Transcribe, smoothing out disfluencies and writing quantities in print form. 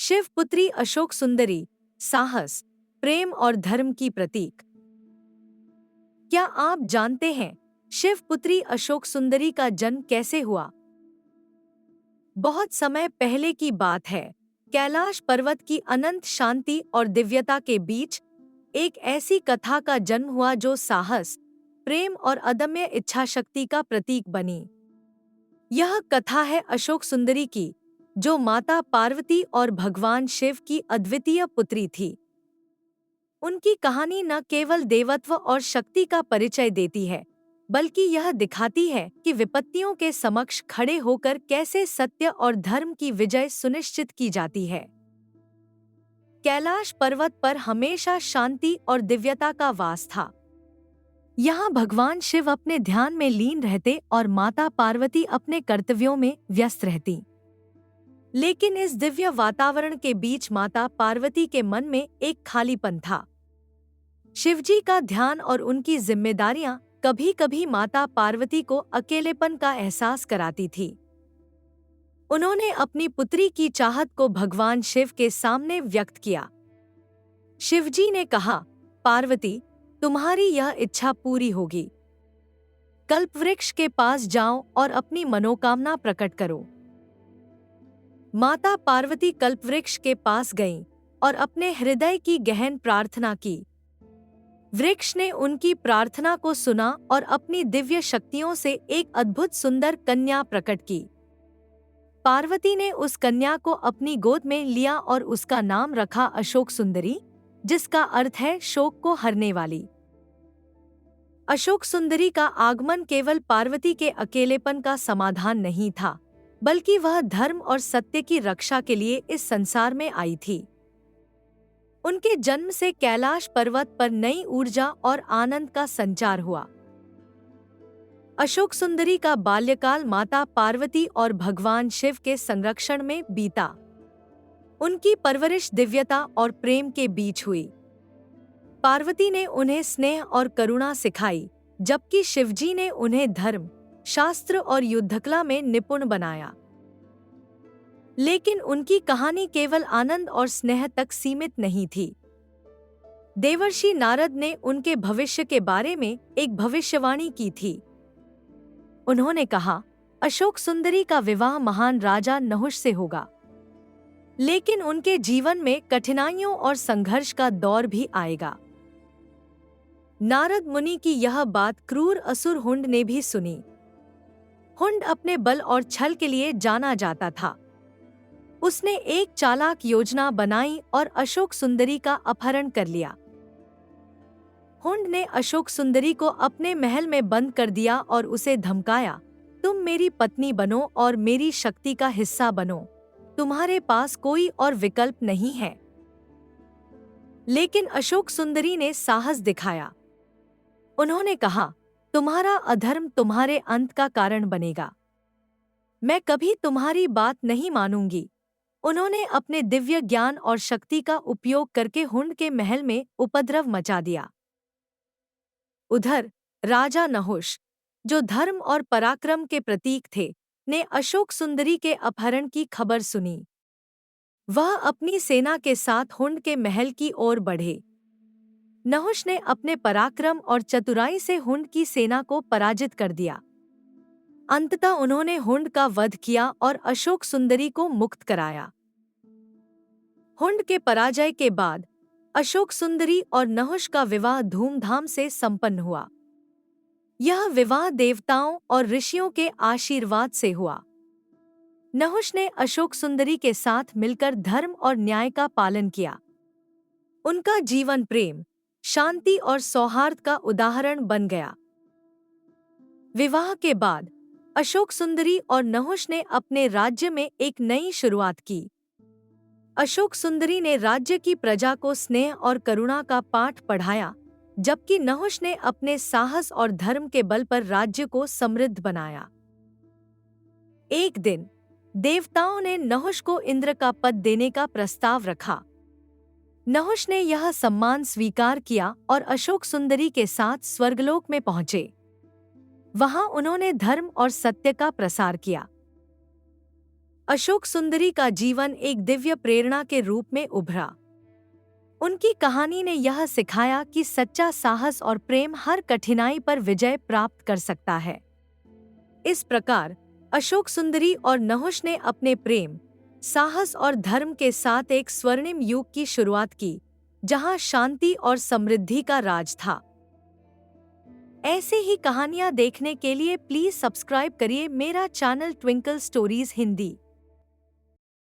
शिवपुत्री अशोक सुंदरी, साहस, प्रेम और धर्म की प्रतीक। क्या आप जानते हैं शिवपुत्री अशोक सुंदरी का जन्म कैसे हुआ? बहुत समय पहले की बात है। कैलाश पर्वत की अनंत शांति और दिव्यता के बीच एक ऐसी कथा का जन्म हुआ जो साहस, प्रेम और अदम्य इच्छाशक्ति का प्रतीक बनी। यह कथा है अशोक सुंदरी की, जो माता पार्वती और भगवान शिव की अद्वितीय पुत्री थी। उनकी कहानी न केवल देवत्व और शक्ति का परिचय देती है, बल्कि यह दिखाती है कि विपत्तियों के समक्ष खड़े होकर कैसे सत्य और धर्म की विजय सुनिश्चित की जाती है। कैलाश पर्वत पर हमेशा शांति और दिव्यता का वास था। यहाँ भगवान शिव अपने ध्यान में लीन रहते और माता पार्वती अपने कर्तव्यों में व्यस्त रहती। लेकिन इस दिव्य वातावरण के बीच माता पार्वती के मन में एक खालीपन था। शिवजी का ध्यान और उनकी जिम्मेदारियां कभी-कभी माता पार्वती को अकेलेपन का एहसास कराती थी। उन्होंने अपनी पुत्री की चाहत को भगवान शिव के सामने व्यक्त किया। शिवजी ने कहा, पार्वती, तुम्हारी यह इच्छा पूरी होगी। कल्पवृक्ष के पास जाओ और अपनी मनोकामना प्रकट करो। माता पार्वती कल्पवृक्ष के पास गईं और अपने हृदय की गहन प्रार्थना की। वृक्ष ने उनकी प्रार्थना को सुना और अपनी दिव्य शक्तियों से एक अद्भुत सुंदर कन्या प्रकट की। पार्वती ने उस कन्या को अपनी गोद में लिया और उसका नाम रखा अशोक सुंदरी, जिसका अर्थ है शोक को हरने वाली। अशोक सुंदरी का आगमन केवल पार्वती के अकेलेपन का समाधान नहीं था, बल्कि वह धर्म और सत्य की रक्षा के लिए इस संसार में आई थी। उनके जन्म से कैलाश पर्वत पर नई ऊर्जा और आनंद का संचार हुआ। अशोक सुंदरी का बाल्यकाल माता पार्वती और भगवान शिव के संरक्षण में बीता। उनकी परवरिश दिव्यता और प्रेम के बीच हुई। पार्वती ने उन्हें स्नेह और करुणा सिखाई, जबकि शिवजी ने उन्हें धर्म, शास्त्र और युद्धकला में निपुण बनाया। लेकिन उनकी कहानी केवल आनंद और स्नेह तक सीमित नहीं थी। देवर्षि नारद ने उनके भविष्य के बारे में एक भविष्यवाणी की थी। उन्होंने कहा, अशोक सुंदरी का विवाह महान राजा नहुष से होगा। लेकिन उनके जीवन में कठिनाइयों और संघर्ष का दौर भी आएगा। नारद मुनि की यह बात क्रूर असुर हुंड ने भी सुनी। हुंड अपने बल और छल के लिए जाना जाता था। उसने एक चालाक योजना बनाई और अशोक सुंदरी का अपहरण कर लिया। हुंड ने अशोक सुंदरी को अपने महल में बंद कर दिया और उसे धमकाया, तुम मेरी पत्नी बनो और मेरी शक्ति का हिस्सा बनो। तुम्हारे पास कोई और विकल्प नहीं है। लेकिन अशोक सुंदरी ने साहस दिखाया। उन्होंने कहा, तुम्हारा अधर्म तुम्हारे अंत का कारण बनेगा। मैं कभी तुम्हारी बात नहीं मानूंगी। उन्होंने अपने दिव्य ज्ञान और शक्ति का उपयोग करके हुंड के महल में उपद्रव मचा दिया। उधर राजा नहुष, जो धर्म और पराक्रम के प्रतीक थे, ने अशोक सुंदरी के अपहरण की खबर सुनी। वह अपनी सेना के साथ हुंड के महल की ओर बढ़े। नहुष ने अपने पराक्रम और चतुराई से हुंड की सेना को पराजित कर दिया। अंततः उन्होंने हुंड का वध किया और अशोक सुंदरी को मुक्त कराया। हुंड के पराजय के बाद अशोक सुंदरी और नहुष का विवाह धूमधाम से संपन्न हुआ। यह विवाह देवताओं और ऋषियों के आशीर्वाद से हुआ। नहुष ने अशोक सुंदरी के साथ मिलकर धर्म और न्याय का पालन किया। उनका जीवन प्रेम, शांति और सौहार्द का उदाहरण बन गया। विवाह के बाद अशोक सुंदरी और नहुष ने अपने राज्य में एक नई शुरुआत की। अशोक सुंदरी ने राज्य की प्रजा को स्नेह और करुणा का पाठ पढ़ाया, जबकि नहुष ने अपने साहस और धर्म के बल पर राज्य को समृद्ध बनाया। एक दिन देवताओं ने नहुष को इंद्र का पद देने का प्रस्ताव रखा। नहुष ने यह सम्मान स्वीकार किया और अशोक सुंदरी के साथ स्वर्गलोक में पहुंचे। वहां उन्होंने धर्म और सत्य का प्रसार किया। अशोक सुंदरी का जीवन एक दिव्य प्रेरणा के रूप में उभरा। उनकी कहानी ने यह सिखाया कि सच्चा साहस और प्रेम हर कठिनाई पर विजय प्राप्त कर सकता है। इस प्रकार अशोक सुंदरी और नहुष ने अपने प्रेम, साहस और धर्म के साथ एक स्वर्णिम युग की शुरुआत की, जहां शांति और समृद्धि का राज था। ऐसे ही कहानियां देखने के लिए प्लीज सब्सक्राइब करिए मेरा चैनल ट्विंकल स्टोरीज हिंदी।